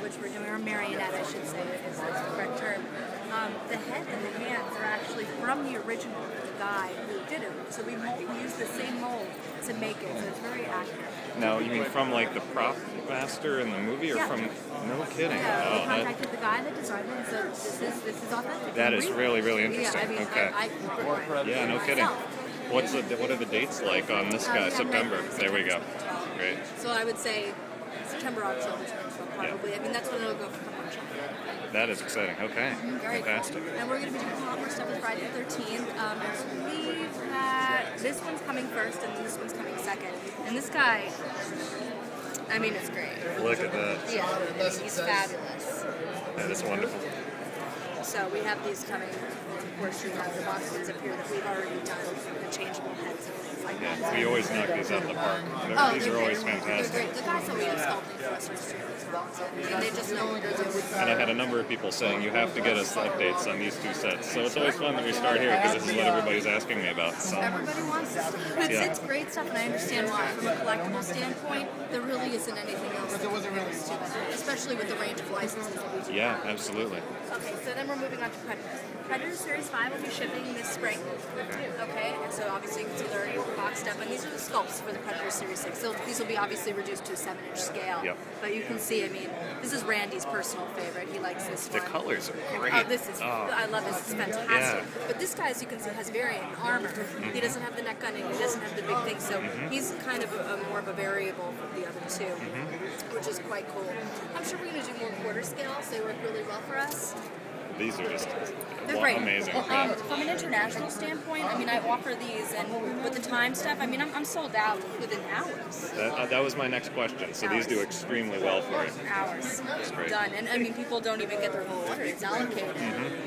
which we're doing, or marionette, I should say, is the correct term. The head and the hands are actually from the original guy who did it. So we use the same mold to make it, so it's very accurate. Now, you mean from like the prop master in the movie, or from? No kidding. Yeah, we contacted the guy that designed it, so this is authentic. That is really, really interesting. Yeah, I mean, okay. Yeah, no kidding. What are the dates like on this guy? September. There we go. Great. So I would say September, October, probably. Yeah. I mean, that's when it'll go for commercial. That is exciting. Okay. Very fantastic. Cool. And we're going to be doing a lot more stuff with Friday the 13th. We've had this one's coming first, and this one's coming second. And this guy, I mean, it's great. Look at that. Yeah, he's fabulous. That is wonderful. So we have these coming. Of course, we have the boxes up here that we've already done, the changeable heads and things like that. We always knock these out of the park. These are always fantastic. They're great. The guys that we have sculpting for us are extremely talented, and they just know what they're doing. And I had a number of people saying, you have to get us updates on these two sets. So it's always fun that we start here, because this is what everybody's asking me about. So. Everybody wants this stuff. It's great stuff, and I understand why. From a collectible standpoint, there really isn't anything else that compares to it, especially with the range of licenses that we do. Yeah, absolutely. Okay, so then we're moving on to Predators. Predators Series 5 will be shipping this spring. Okay, and so obviously you can see they're already boxed up, and these are the sculpts for the Predator Series 6. So these will be obviously reduced to a 7-inch scale. Yep. But you can see, I mean, this is Randy's personal favorite. He likes this one. The colors are great. I love this. It's fantastic. Yeah. But this guy, as you can see, has variant armor. He doesn't have the neck gunning. He doesn't have the big thing. So he's kind of more of a variable from the other two, which is quite cool. I'm sure we're going to do more quarter scales. They work really well for us. These are just amazing. From an international standpoint, I mean, I offer these, and with the time stuff, I mean, I'm sold out within hours. That was my next question. So these do extremely well for it. Hours. That's great. Done. And I mean, people don't even get their whole order. It's allocated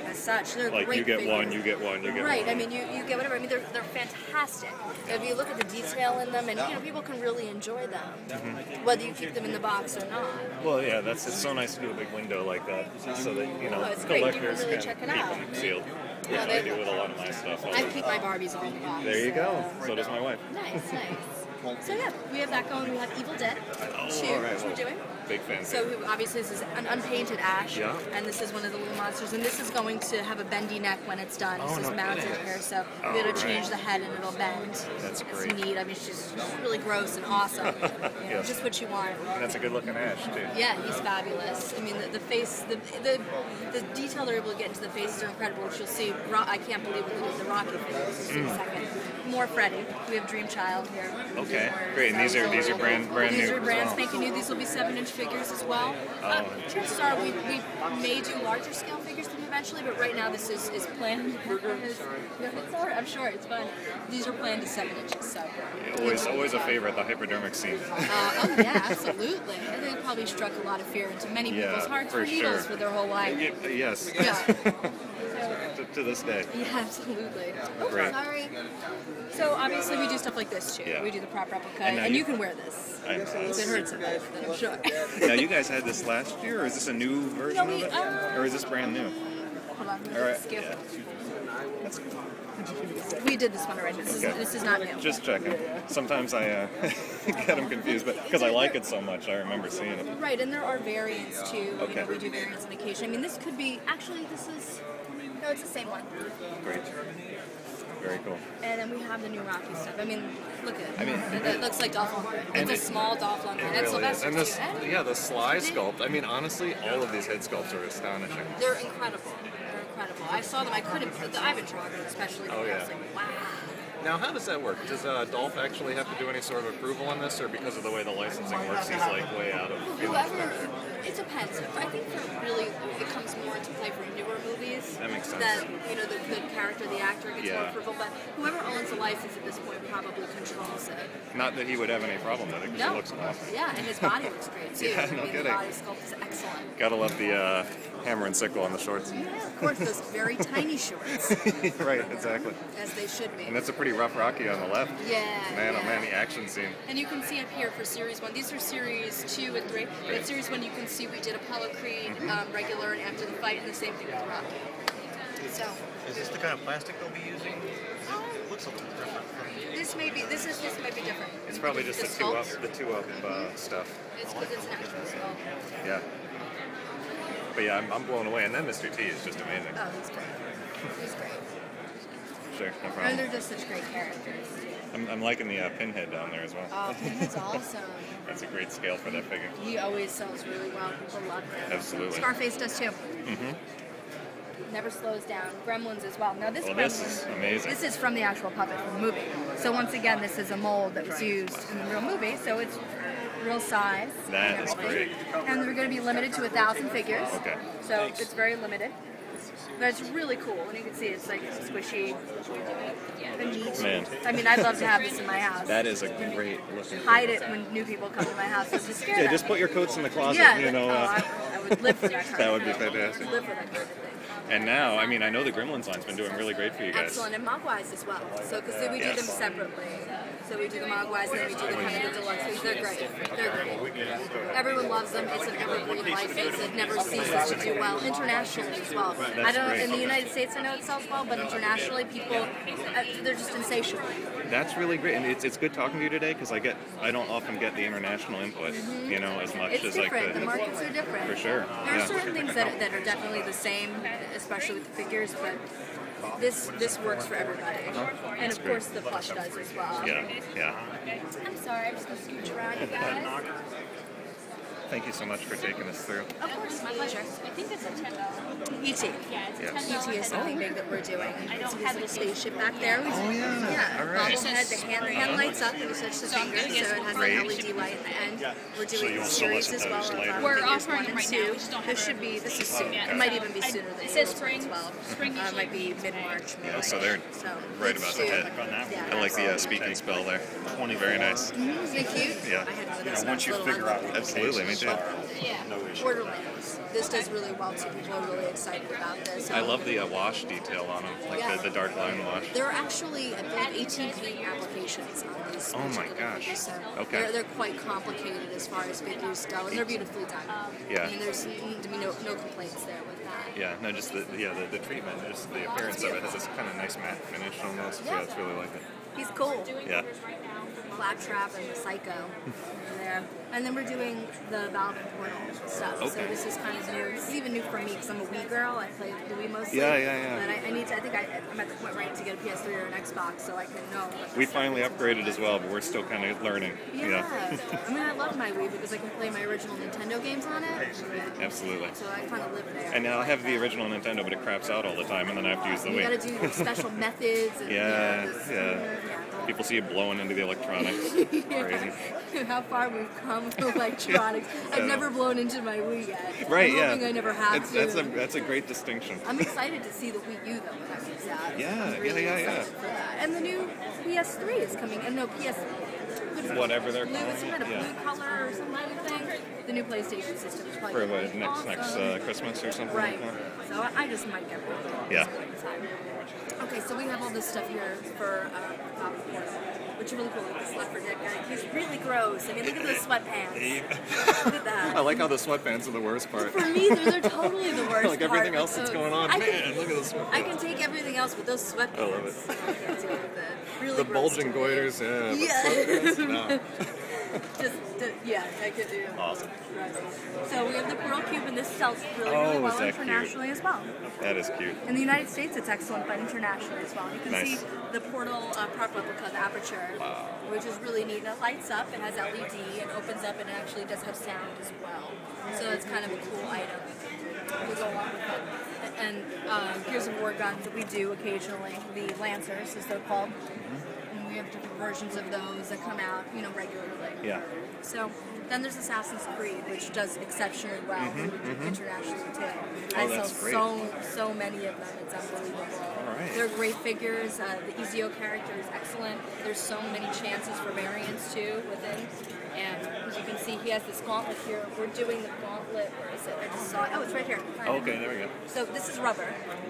as such. They're like great you get figures. one, you get one, you get right. one. I mean, you get whatever. I mean, they're fantastic. If you look at the detail in them, and you know, people can really enjoy them, whether you keep them in the box or not. Well, yeah, it's so nice to do a big window like that, so that collectors really can check it keep out. them sealed. Which I do with a lot of my stuff. I keep my Barbies all in the box. There you go. So does my wife. Nice. So yeah, we have that going. We have Evil Dead 2, which we're doing. Big fan. So obviously this is an unpainted ash, yeah. And this is one of the little monsters, and this is going to have a bendy neck when it's done. This is mounted here, so we're going to change the head and it'll bend. That's great. It's neat. I mean, she's really gross and awesome. Yes. Just what you want. And that's a good looking ash too. Yeah, he's fabulous. I mean, the face, the detail they're able to get into the faces are incredible, which you'll see. I can't believe what they did with the Rocky figures in a second. More Freddy. We have Dream Child here. Okay, great. And these are brand new. These are brand spanking new. These will be 7-inch figures as well. Chances are we may do larger scale figures to them eventually, but right now this is planned. I'm sure it's fun. These are planned to 7 inches. So always a favorite, the hypodermic scene. Oh yeah, absolutely. I think it probably struck a lot of fear into many people's hearts for needles for their whole life. Yes. Yeah. to this day. Yeah, absolutely. Oh, sorry. So obviously we do stuff like this too. Yeah. We do the prop replica, and you can wear this. It hurts a bit, I'm sure. Now you guys had this last year, or is this a new version of it? Or is this brand new? Hold on, all right. Yeah. We did this one already. This is not new. Just checking. Sometimes I get them confused, but because I like it so much, I remember seeing it. Right, and there are variants too. Okay. You know, we do variants on occasion. I mean, this could be no, it's the same one. Great. Very cool. And then we have the new Rocky stuff. I mean, look at it. I mean, it looks like Dolph Lundgren. It's a small Dolph Lundgren. It's Sylvester and the Sly sculpt. I mean, honestly, all of these head sculpts are astonishing. They're incredible. I saw them. I couldn't put the Ivan Drago especially. I was like, wow. Now, how does that work? Does Dolph actually have to do any sort of approval on this, or because of the way the licensing works, he's like way out of? It depends. I think really it comes more into play for newer movies. That makes sense. That the character, the actor gets more approval, but whoever owns the license at this point probably controls it. Not that he would have any problem with it, because he looks awesome. Yeah, and his body looks great too. Yeah, no kidding. The body sculpt is excellent. Gotta love the hammer and sickle on the shorts. Yeah, of course, those very tiny shorts. Right, exactly. As they should be. And that's a pretty rough Rocky on the left. Yeah. Man, oh man, the action scene. And you can see up here for Series 1. These are Series 2 and 3. But Series 1, you can see we did Apollo Creed, regular, and after the fight, and the same thing with Rocky. So. Is this the kind of plastic they'll be using? It looks a little different. This may be different. It's probably just the two up stuff. It's because it's an actual sculpt. Yeah. But yeah, I'm blown away. And then Mr. T is just amazing. Oh, he's great. He's great. Sure, no And problem. they're just such great characters. I'm liking the Pinhead down there as well. Oh, Pinhead's awesome. That's a great scale for that figure. He always sells really well. People love him. Absolutely. Scarface does too. Mm-hmm. Never slows down. Gremlins as well. Now this Well, Gremlin, this is amazing. This is from the actual puppet from the movie. So once again, this is a mold that was used in the real movie. So it's real size. That and is everything. great. And they're going to be limited to 1,000 figures. Okay. So it's very limited. But it's really cool. And you can see it's like squishy and neat. Man. I mean, I'd love to have this in my house. That is a great looking Hide figure. it when new people come to my house. It's just scare Yeah, them. just put your coats in the closet, Yeah, you know. I would live for that kind That of would be thing. fantastic. Live for that kind of thing. And now, I mean, I know the Gremlins line's been doing really great for you guys. Excellent, and Mogwais as well. So, because we do them Yes. separately. So we do the Mogwais, and then we do the kind of the deluxe ones. They're great. They're great. Everyone loves them. It's an evergreen license. It never ceases to do well internationally as well. I don't. great. In the United States, I know it sells well, but internationally, people they're just insatiable. That's really great, and it's good talking to you today because I don't often get the international input, you know, as much It's as different. like The markets are different. For sure. There are Yeah. certain things that are definitely the same, especially with the figures, but this works for everybody. And of course the plush does as well. Yeah, yeah. I'm sorry, I'm just going to scooch around you guys. Thank you so much for taking us through. Of course, my pleasure. I think it's a $10. E.T. Yeah, it's a Yes. $10. E.T. is something big that we're doing. I You don't see have this the like spaceship back there. Oh, yeah. All right. Bobblehead, the hand lights up when you touch the finger, so it has Great. an LED light at the end. We're doing you'll a series solicit as well those of later. We're figures offering 1 them and right 2. now. We just don't have This is soon. It might even be sooner than It says yours spring. as well. Spring It might be mid-March. Yeah, so they're right about the head. Yeah, I like the speaking spell there. Very nice. Isn't it cute? Yeah. I had one of those Once you little figure ones. out Absolutely, me too. Borderlands. This does really well too. People are really excited about this. I love the wash detail on them, like Yeah. the dark line wash. There are actually, I believe, 18 paint applications on these. Oh my particular gosh. figures, so Okay. They're quite complicated as far as figures go, and they're beautifully done. Yeah. I mean, there's no complaints there with that. Yeah, no, just the treatment, just the appearance of it has this kind of nice matte finish almost. Yeah, it's really like it. He's cool. Yeah. Claptrap and the Psycho over there. And then we're doing the Valve and Portal stuff. So Okay. this is kind of new. This is even new for me because I'm a Wii girl. I play the Wii mostly. Yeah. But I need to, I'm at the point where I need to get a PS3 or an Xbox so I can know. what We the finally stuff is. upgraded as well, but we're still kind of learning. Yeah. I mean, I love my Wii because I can play my original Nintendo games on it. Absolutely. So I kind of live there. And now I have the original Nintendo, but it craps out all the time, and then I have to use the You gotta Wii. do special methods. And, Yeah, this- yeah. People see you blowing into the electronics. Crazy. How far we've come with electronics. I've never blown into my Wii yet. Right, I'm yeah. hoping I never have to. That's a great distinction. I'm excited to see the Wii U though when that comes out. Yeah, I'm really yeah. excited for that. And the new PS3 is coming. And no, PS. what is it? Whatever they're Blue, calling it's some it, kind of yeah. blue color or something. I think. The new PlayStation system is probably For gonna what, be next awesome. Christmas or something Right. like that? So I just might get one. Yeah. Okay, so we have all this stuff here for Bob Portal, which is really cool. Like this leopard neck guy. He's really gross. I mean, look at those sweatpants. Look at that. I like how the sweatpants are the worst part. For me, they're totally the worst Like everything part. else that's going on. I Man, can, look at the sweatpants. I can take everything else, but those sweatpants. I love it. I can't deal with it. Really The gross bulging to me. goiters, yeah. But Yeah. sweatpants, no. Yeah, I could do. Awesome. So we have the Pearl Cube, and this sells really, Oh, really is well that internationally as well. That is cute. In the United States, it's excellent, but internationally as well. You can Nice. see the Portal prop replica, the aperture, which is really neat. And it lights up, it has LED, and opens up, and it actually does have sound as well. So it's kind of a cool item to go along with it. And Gears of War guns that we do occasionally, the Lancers, as they're called. And we have different versions of those that come out, regularly. Yeah. So then there's Assassin's Creed, which does exceptionally well internationally too. I Oh, that's sell great. so many of them. It's unbelievable. All right. They're great figures. The Ezio character is excellent. There's so many chances for variants too within. And as you can see, he has this gauntlet here. We're doing the gauntlet. Where is it? I just saw it. Oh, it's right here. Oh, okay, there we go. So this is rubber,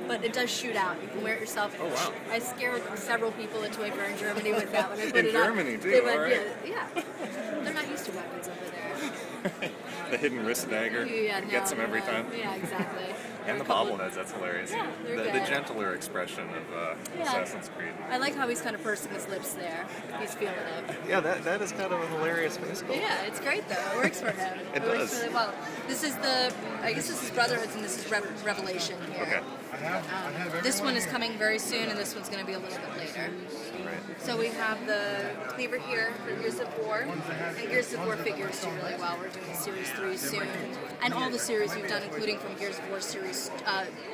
but it does shoot out. You can wear it yourself. Oh, wow. I scared several people at Toy Fair in Germany with that when I put In it up. Germany, too? They went, All right. yeah. They're not used to weapons over there. the hidden wrist dagger. Yeah, It gets him every time. Yeah, exactly. And the Or a couple- bobbleheads, that's hilarious. Yeah, they're the good. gentler expression of Yeah. Assassin's Creed. I like how he's kind of pursing his lips there. He's feeling it. Yeah, that is kind of a hilarious face. Yeah, it's great though. It works for him. It works does. really well. This is I guess this is Brotherhoods and this is Revelation here. Okay. This one is coming very soon and this one's going to be a little bit later. Right. So we have the cleaver here for Gears of War, and Gears of War figures do really well. We're doing Series 3 soon, and all the series we've done, including from Gears of War Series,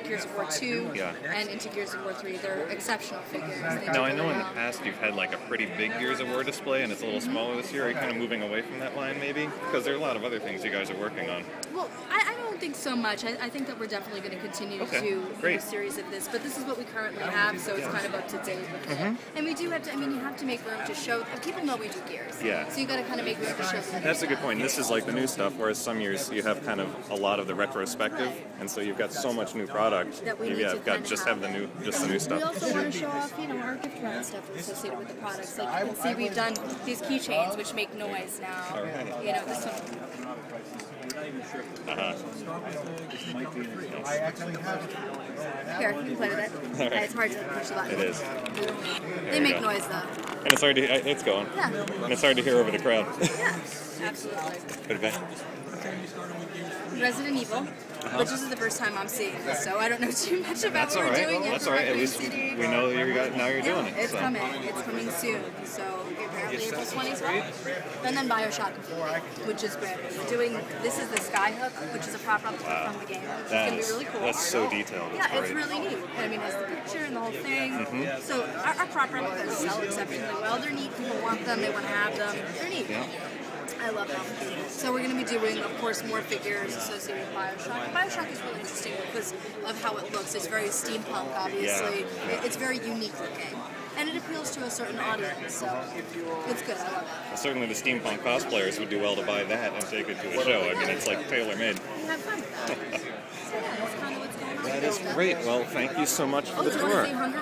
Gears of War 2, Yeah. and into Gears of War 3, they're exceptional figures. They do Now, I really know in the well. past you've had like a pretty big Gears of War display and it's a little smaller this year. Are you kind of moving away from that line maybe? Because there are a lot of other things you guys are working on. Well, I don't think so much. I think that we're definitely going to continue Okay, to do great. a series of this, but this is what we currently have, so it's kind of up to date with Mm-hmm. it. And we do have to, you have to make room to show, people know we do Gears. Yeah. So you got to kind of make room to show them. That's a good point. This is like the new stuff, whereas some years you have kind of a lot of the retrospective, and so you've got so much new product. That we You need to have got kinda just have. have the new We stuff. also want to show off, our gift card stuff associated with the products. Like you can see, we've done these keychains which make noise now. All right. This one. Here, you can play with it. All right. It's hard to push the button. It is. They you make go. noise though. And it's hard to it's going. Yeah. And it's hard to hear over the crowd. Yeah, absolutely. But a bit. Resident Evil, which this is the first time I'm seeing this, so I don't know too much about That's what all we're right. doing yet. That's all right. At least we know now you're doing it. It's so. coming. It's coming soon. So apparently April 20th. And then Bioshock, which is great. This is the Skyhook, which is a prop replica from the game. It's going to be really cool. That's so detailed. It's Yeah, it's great. really neat. It has the picture and the whole thing. So our prop replicas sell exceptionally well. They're neat. People want them. They want to have them. They're neat. Yeah. I love them. So we're going to be doing, of course, more figures associated with Bioshock. Bioshock is really interesting because of how it looks. It's very steampunk, obviously. Yeah. It's very unique looking. And it appeals to a certain audience, so it's good. I love it. Certainly the steampunk cosplayers would do well to buy that and take it to a show. I mean, it's like tailor-made. And have fun with that. So yeah, that's kind of what's going on. That is great. Well, thank you so much for Oh, the do you want to tour. say Hunger